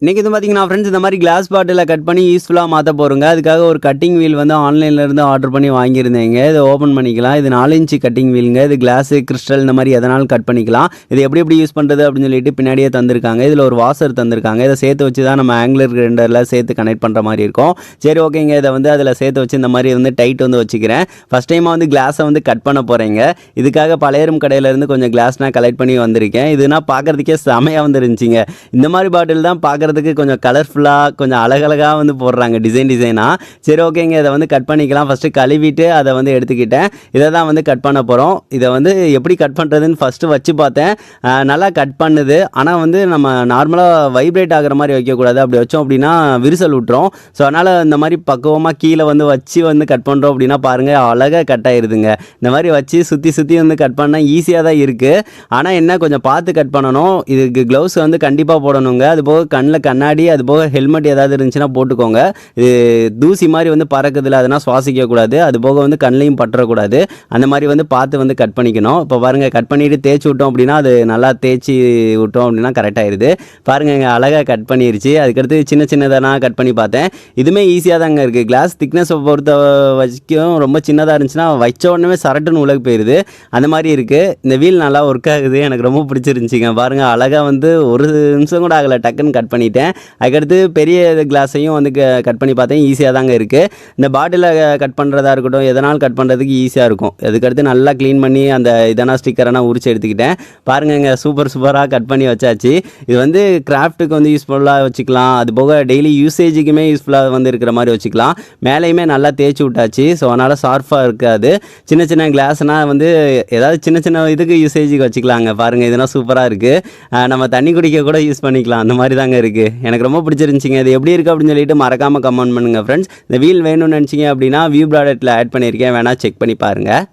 இன்னைக்கு வந்து பார்த்தீங்கன்னா ஃப்ரெண்ட்ஸ் இந்த மாதிரி கிளாஸ் பாட்டில கட் பண்ணி யூஸ்ஃபுல்லாக மாற்ற போகிறோங்க. அதுக்காக ஒரு கட்டிங் வீல் வந்து ஆன்லைன்லேருந்து ஆர்டர் பண்ணி வாங்கியிருந்தேங்க. இதை ஓப்பன் பண்ணிக்கலாம். இது 4 இன்ச்சு கட்டிங் வீலுங்க. இது கிளாஸு கிறிஸ்டல் இந்த மாதிரி எதனாலும் கட் பண்ணிக்கலாம். இது எப்படி எப்படி யூஸ் பண்ணுறது அப்படின்னு சொல்லிட்டு பின்னாடியே தந்திருக்காங்க. இதில் ஒரு வாசர் தந்திருக்காங்க. இதை சேர்த்து வச்சு தான் நம்ம ஆங்குலர் கிரைண்டரில் சேர்த்து கனெக்ட் பண்ணுற மாதிரி இருக்கும். சரி ஓகேங்க, இதை வந்து அதில் சேர்த்து வச்சு இந்த மாதிரி வந்து டைட் வந்து வச்சுக்கிறேன். ஃபஸ்ட் டைமாக வந்து கிளாஸை வந்து கட் பண்ண போகிறேங்க. இதுக்காக பழையரும் கடையிலேருந்து கொஞ்சம் கிளாஸ் நான் கலெக்ட் பண்ணி வந்திருக்கேன். இதுனா பார்க்குறதுக்கே செமையாக வந்துருந்துச்சிங்க. இந்த மாதிரி பாட்டில் தான் பார்க்குறதுக்கு கொஞ்சம் கலர்ஃபுல்லாக கொஞ்சம் அழகழகாக வந்து போடுறாங்க டிசைனாக. சரி ஓகேங்க, இதை வந்து கட் பண்ணிக்கலாம். ஃபஸ்ட்டு கழுவிட்டு அதை வந்து எடுத்துக்கிட்டேன். இதை தான் வந்து கட் பண்ண போகிறோம். இதை வந்து எப்படி கட் பண்ணுறதுன்னு ஃபஸ்ட்டு வச்சு பார்த்தேன். நல்லா கட் பண்ணுது. ஆனால் வந்து நம்ம நார்மலாக வைப்ரேட் ஆகிற மாதிரி வைக்கக்கூடாது. அப்படி வச்சோம் அப்படின்னா விரிசல் விட்டுரும். ஸோ அதனால் இந்த மாதிரி பக்குவமாக கீழே வந்து வச்சு வந்து கட் பண்ணுறோம் அப்படின்னா பாருங்கள் அழகாக கட் ஆகிடுதுங்க. இந்த மாதிரி வச்சு சுற்றி சுற்றி வந்து கட் பண்ணால் ஈஸியாக தான் இருக்குது. ஆனால் என்ன கொஞ்சம் பார்த்து கட் பண்ணணும். இதுக்கு க்ளவுஸ் வந்து கண்டிப்பாக போடணுங்க. அது போக கண்ணில் கண்ணாடி, அது போக ஹெல்மெட் ஏதாவது இருந்துச்சுன்னா போட்டுக்கோங்க. இது தூசி மாதிரி வந்து பறக்குதுல, அதனால் சுவாசிக்கக்கூடாது. அது போக வந்து கண்ணையும் பற்றக்கூடாது. அந்த மாதிரி வந்து பார்த்து வந்து கட் பண்ணிக்கணும். இப்போ பாருங்கள், கட் பண்ணிவிட்டு தேய்ச்சி விட்டோம் அப்படின்னா அது நல்லா தேய்ச்சி விட்டோம் அப்படின்னா கரெக்டாகிடுது. பாருங்கள் அழகாக கட் பண்ணிருச்சு. அதுக்கடுத்து சின்ன சின்னதாக கட் பண்ணி பார்த்தேன். இதுவுமே ஈஸியாக தாங்க இருக்குது. கிளாஸ் திக்னஸை பொறுத்த வரைக்கும் ரொம்ப சின்னதாக இருந்துச்சுன்னா வச்ச உடனே சரட்டுன்னு உலக போயிடுது. அந்த மாதிரி இருக்குது. இந்த வீல் நல்லா ஒர்க் ஆகுது. எனக்கு ரொம்ப பிடிச்சிருந்துச்சிங்க. பாருங்கள் அழகாக வந்து ஒரு நிமிஷம் கூட ஆகலை, டக்குன்னு கட் பண்ணிட்டேன். அதுக்கடுத்து பெரிய கிளாஸையும் வந்து கட் பண்ணி பார்த்தேன். ஈஸியாக தாங்க இருக்குது. இந்த பாட்டிலை கட் பண்ணுறதா இருக்கட்டும், எதனால் கட் பண்ணுறதுக்கு ஈஸியாக இருக்கும். அதுக்கடுத்து நல்லா க்ளீன் பண்ணி அந்த இதனால் ஸ்டிக்கரெல்லாம் உரிச்சு எடுத்துக்கிட்டேன். பாருங்கங்க, சூப்பராக கட் பண்ணி வச்சாச்சு. இது வந்து கிராஃப்ட்டுக்கு வந்து யூஸ்ஃபுல்லாக வச்சுக்கலாம். அது போக டெய்லி யூசேஜுக்குமே யூஸ்ஃபுல்லாக வந்து இருக்கிற மாதிரி வச்சுக்கலாம். மேலேயுமே நல்லா தேய்ச்சி விட்டாச்சு. ஸோ அதனால் ஷார்ப்பாக இருக்காது. சின்ன சின்ன கிளாஸ்னால் வந்து ஏதாவது சின்ன சின்ன இதுக்கு யூசேஜுக்கு வச்சுக்கலாங்க. பாருங்கள் இதெல்லாம் சூப்பராக இருக்குது. நம்ம தண்ணி குடிக்க கூட யூஸ் பண்ணிக்கலாம். அந்த மாதிரி தாங்க இருக்குது. எனக்கு ரொம்ப பிடிச்சிருந்துச்சிங்க. இது எப்படி இருக்குது அப்படின்னு சொல்லிட்டு மறக்காமல் கமெண்ட் பண்ணுங்கள் ஃப்ரெண்ட்ஸ். இந்த வீல் வேணும்னு நினச்சிங்க அப்படின்னா வியூ ப்ராடக்ட்டில் ஆட் பண்ணியிருக்கேன், வேணால் செக் பண்ணி பாருங்கள்.